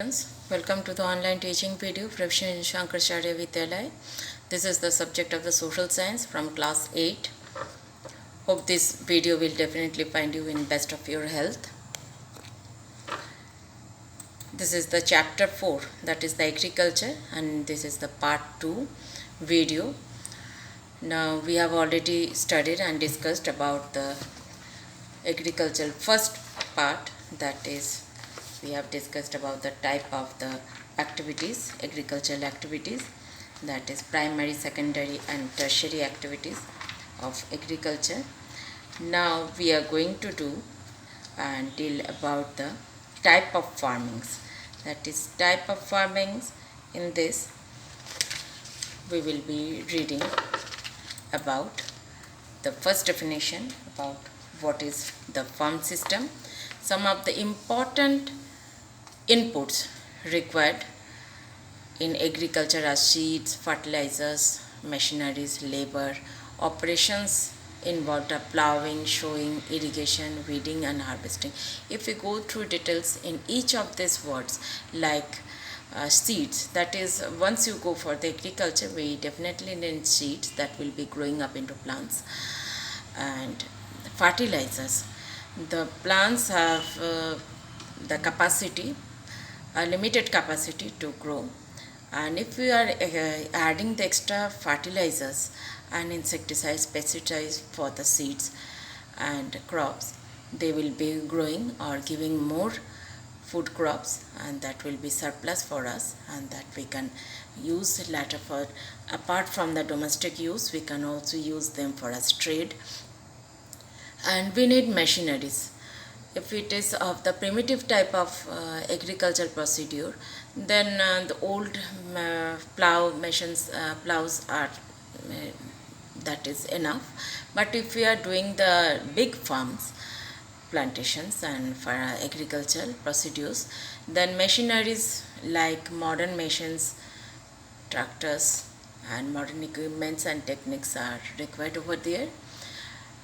Friends, welcome to the online teaching video Profession Shankaracharya Vidyalaya. This is the subject of the social science from class 8. Hope this video will definitely find you in best of your health. This is the chapter 4, that is the agriculture, and this is the part 2 video. Now we have already studied and discussed about the agricultural first part, that is we have discussed about the type of the activities, agricultural activities, that is primary, secondary and tertiary activities of agriculture. Now we are going to do and deal about the type of farmings, that is type of farmings. In this we will be reading about the first definition about what is the farm system, some of the important inputs required in agriculture are seeds, fertilizers, machineries, labor, operations involved are plowing, sowing, irrigation, weeding and harvesting. If we go through details in each of these words, like seeds, that is once you go for the agriculture we definitely need seeds that will be growing up into plants, and fertilizers, the plants have the capacity, a limited capacity to grow, and if we are adding the extra fertilizers and insecticides, pesticides for the seeds and crops, they will be growing or giving more food crops, and that will be surplus for us, and that we can use later for, apart from the domestic use, we can also use them for as trade. And we need machineries. If it is of the primitive type of agricultural procedure, then the old plow machines, plows are that is enough. But if we are doing the big farms, plantations and for agricultural procedures, then machineries like modern machines, tractors and modern equipments and techniques are required over there.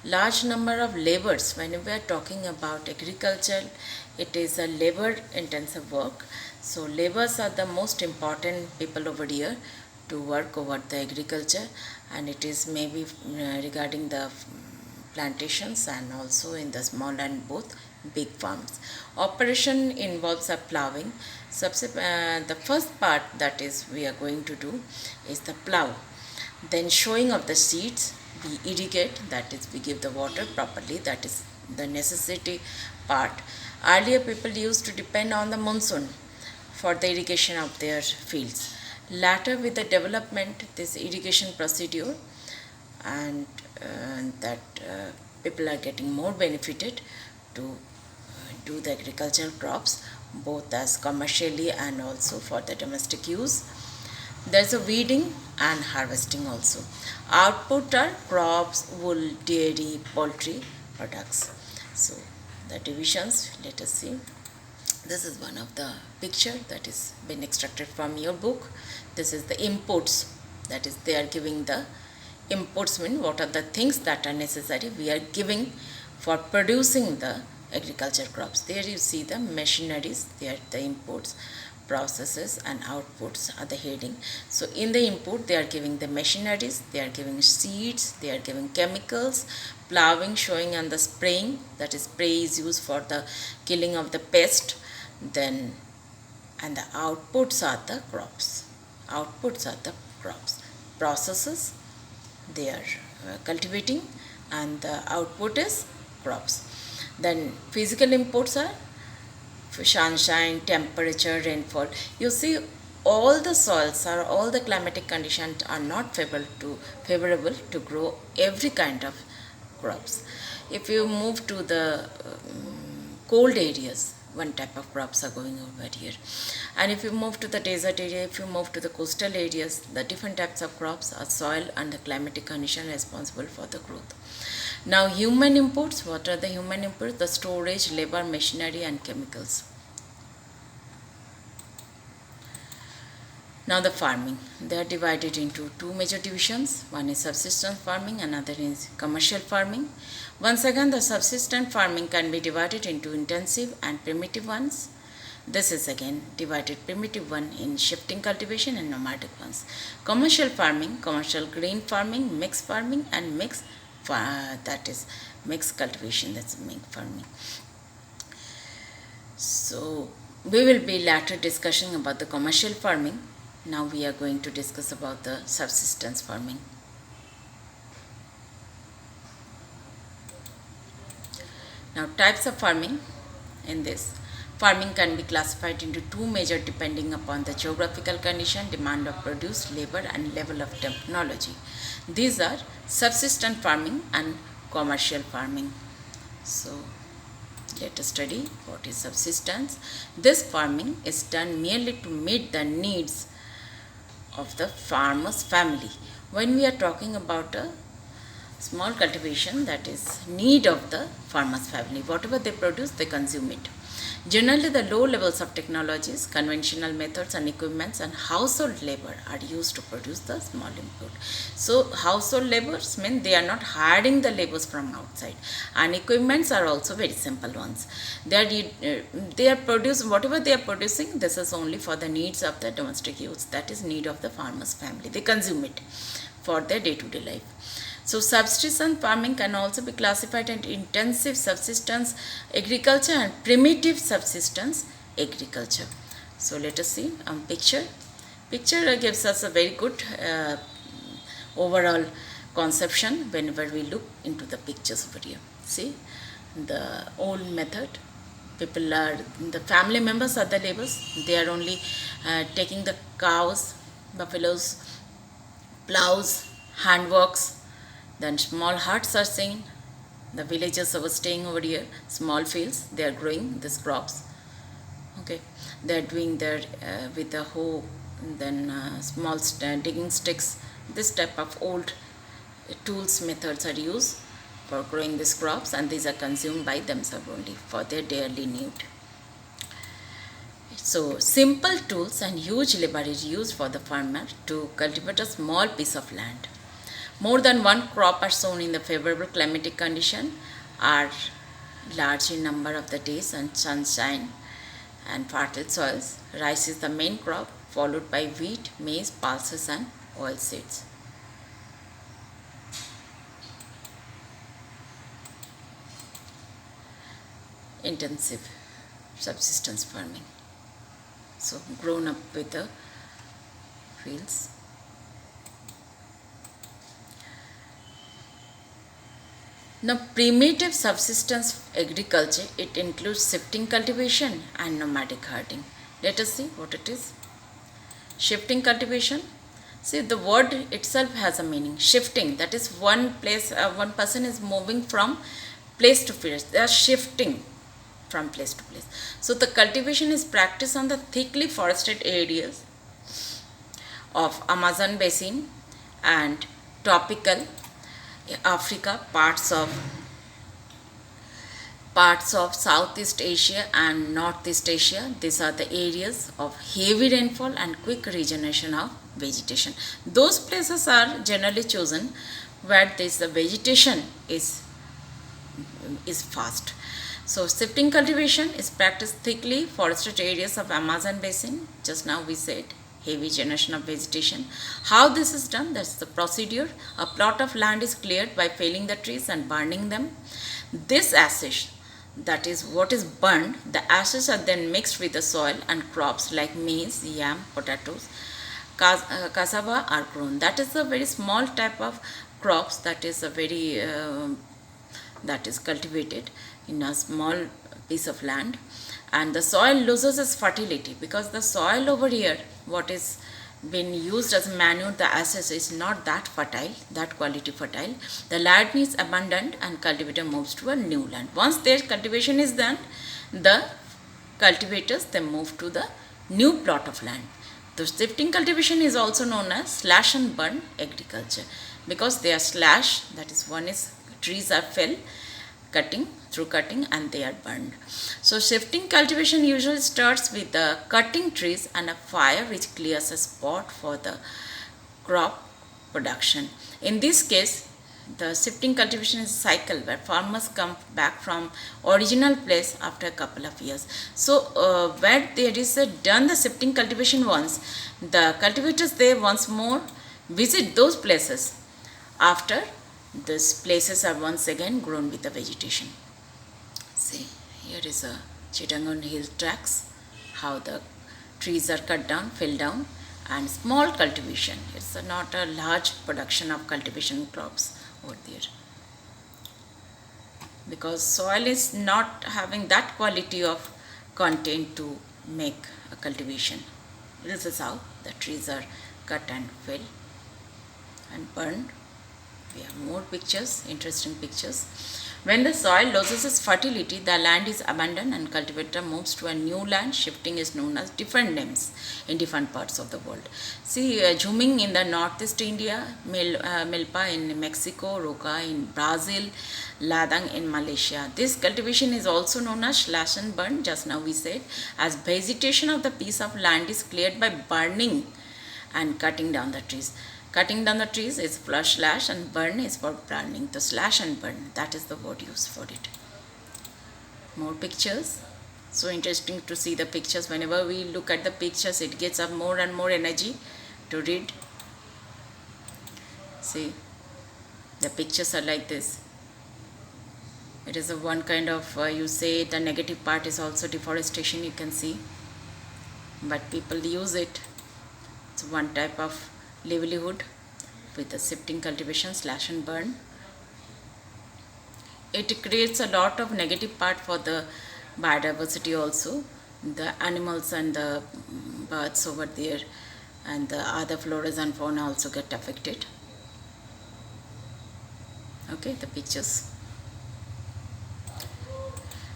Large number of laborers, when we are talking about agriculture, it is a labor intensive work, so laborers are the most important people over here to work over the agriculture, and it is maybe regarding the plantations and also in the small and both big farms. Operation involves a plowing. The first part that is we are going to do is the plow, then sowing of the seeds, we irrigate, that is we give the water properly, that is the necessity part. Earlier people used to depend on the monsoon for the irrigation of their fields. Later with the development, this irrigation procedure, and that people are getting more benefited to do the agricultural crops both as commercially and also for the domestic use. There's a weeding and harvesting also. Output are crops, wool, dairy, poultry products. So the divisions, let us see. This is one of the picture that is been extracted from your book. This is the inputs, that is they are giving the inputs, mean what are the things that are necessary we are giving for producing the agriculture crops. There you see the machineries, they are the inputs, processes and outputs are the heading. So in the input they are giving the machineries, they are giving seeds, they are giving chemicals, plowing, sowing and the spraying, that is spray is used for the killing of the pest, then and the outputs are the crops. Outputs are the crops. Processes, they are cultivating, and the output is crops. Then physical inputs are sunshine, temperature, rainfall. You see all the soils or all the climatic conditions are not favorable to grow every kind of crops. If you move to the cold areas, one type of crops are going over here, and if you move to the desert area, if you move to the coastal areas, the different types of crops are soil and the climatic condition responsible for the growth. Now human inputs, what are the human inputs? The storage, labor, machinery and chemicals. Now the farming, they are divided into two major divisions. One is subsistence farming, another is commercial farming. Once again, the subsistence farming can be divided into intensive and primitive ones. This is again divided primitive one in shifting cultivation and nomadic ones. Commercial farming, commercial grain farming, mixed farming, and that is mixed cultivation, that's mixed farming. So we will be later discussing about the commercial farming. Now we are going to discuss about the subsistence farming. Now types of farming in this. Farming can be classified into two major depending upon the geographical condition, demand of produce, labor and level of technology. These are subsistence farming and commercial farming. So let us study what is subsistence. This farming is done merely to meet the needs of the farmer's family. When we are talking about a small cultivation, that is need of the farmer's family, whatever they produce they consume it. Generally the low levels of technologies, conventional methods and equipments and household labor are used to produce the small input. So household labors mean they are not hiring the labors from outside, and equipments are also very simple ones. They are producing whatever they are producing, this is only for the needs of the domestic use, that is need of the farmer's family, they consume it for their day-to-day life. So subsistence farming can also be classified into intensive subsistence agriculture and primitive subsistence agriculture. So let us see picture. Picture gives us a very good overall conception whenever we look into the pictures over here. See the old method. People are, the family members are the laborers. They are only taking the cows, buffaloes, plows, handworks. Then small huts are seen. The villagers are staying over here. Small fields, they are growing these crops. Okay, they are doing their with the hoe, then small digging sticks. This type of old tools methods are used for growing these crops, and these are consumed by themselves only for their daily need. So simple tools and huge labor is used for the farmer to cultivate a small piece of land. More than one crop are sown in the favorable climatic condition, are large in number of the days and sunshine and fertile soils. Rice is the main crop, followed by wheat, maize, pulses and oilseeds. Intensive subsistence farming. So grown up with the fields. Now, primitive subsistence agriculture, it includes shifting cultivation and nomadic herding. Let us see what it is. Shifting cultivation. See, the word itself has a meaning. Shifting, that is one place, one person is moving from place to place. They are shifting from place to place. So, the cultivation is practiced on the thickly forested areas of Amazon basin and tropical Africa, parts of Southeast Asia and Northeast Asia. These are the areas of heavy rainfall and quick regeneration of vegetation. Those places are generally chosen where the vegetation is fast. So shifting cultivation is practiced thickly forested areas of Amazon basin. Just now we said heavy generation of vegetation. How this is done? That's the procedure. A plot of land is cleared by felling the trees and burning them. This ashes, that is what is burned, the ashes are then mixed with the soil and crops like maize, yam, potatoes, cassava are grown. That is a very small type of crops that is a very that is cultivated in a small piece of land. And the soil loses its fertility because the soil over here, what is been used as manure, the ashes is not that fertile, that quality fertile. The land is abandoned and cultivator moves to a new land. Once their cultivation is done, the cultivators then move to the new plot of land. The shifting cultivation is also known as slash and burn agriculture because they are slash, that is one is trees are felled, through cutting and they are burned. So shifting cultivation usually starts with the cutting trees and a fire which clears a spot for the crop production. In this case, the shifting cultivation is a cycle where farmers come back from original place after a couple of years. So where there is done the shifting cultivation once, the cultivators they once more visit those places after these places are once again grown with the vegetation. See, here is a Chittagong hill tracks, how the trees are cut down, fell down, and small cultivation. It's not a large production of cultivation crops over there, because soil is not having that quality of content to make a cultivation. This is how the trees are cut and fell and burned. We have more pictures, interesting pictures. When the soil loses its fertility, the land is abandoned and cultivator moves to a new land. Shifting is known as different names in different parts of the world. See, Jhuming in the northeast India, Milpa in Mexico, Roca in Brazil, Ladang in Malaysia. This cultivation is also known as slash and burn. Just now we said, as vegetation of the piece of land is cleared by burning and cutting down the trees. Cutting down the trees is flush slash and burn is for burning. The slash and burn, that is the word used for it. More pictures. So interesting to see the pictures. Whenever we look at the pictures, it gets up more and more energy to read. See, the pictures are like this. It is a one kind of, you say the negative part is also deforestation, you can see. But people use it. It's one type of livelihood with the shifting cultivation, slash and burn. It creates a lot of negative part for the biodiversity also. The animals and the birds over there and the other floras and fauna also get affected. Okay, the pictures.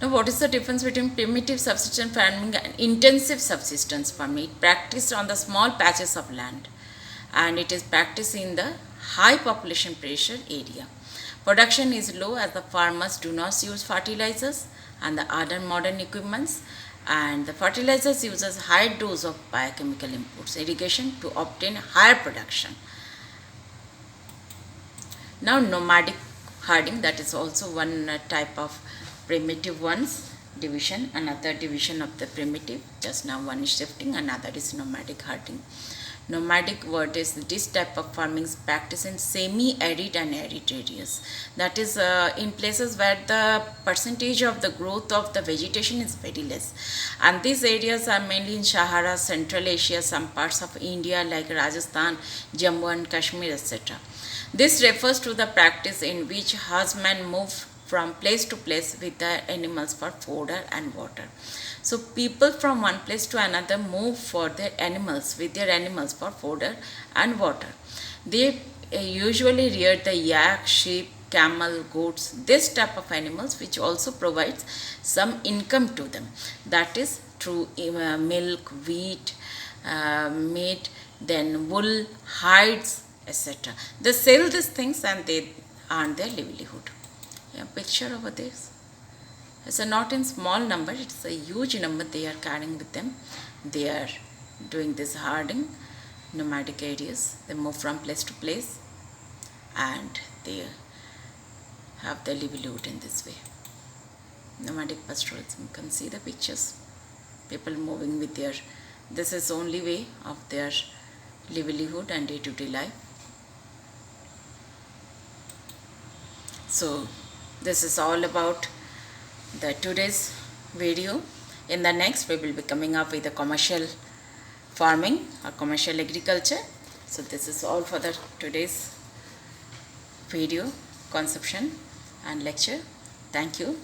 Now, what is the difference between primitive subsistence farming and intensive subsistence farming? It practiced on the small patches of land, and it is practiced in the high population pressure area. Production is low as the farmers do not use fertilizers and the other modern equipments, and the fertilizers uses high dose of biochemical inputs, irrigation to obtain higher production. Now, nomadic herding, that is also one type of primitive ones division, another division of the primitive. Just now one is shifting, another is nomadic herding. Nomadic word is this type of farming is practiced in semi-arid and arid areas. That is in places where the percentage of the growth of the vegetation is very less. And these areas are mainly in Sahara, Central Asia, some parts of India like Rajasthan, Jammu and Kashmir, etc. This refers to the practice in which herdsmen move from place to place with their animals for fodder and water. So people from one place to another move for their animals, with their animals for fodder and water. They usually rear the yak, sheep, camel, goats, this type of animals, which also provides some income to them. That is through milk, wheat, meat, then wool, hides, etc. They sell these things and they earn their livelihood. Yeah, picture over this. It's not in small number, it's a huge number they are carrying with them. They are doing this herding, nomadic areas. They move from place to place and they have their livelihood in this way. Nomadic pastoralism, you can see the pictures. People moving with their, this is only way of their livelihood and day-to-day life. So this is all about the today's video. In the next we will be coming up with a commercial farming or commercial agriculture. So this is all for the today's video conception and lecture. Thank you.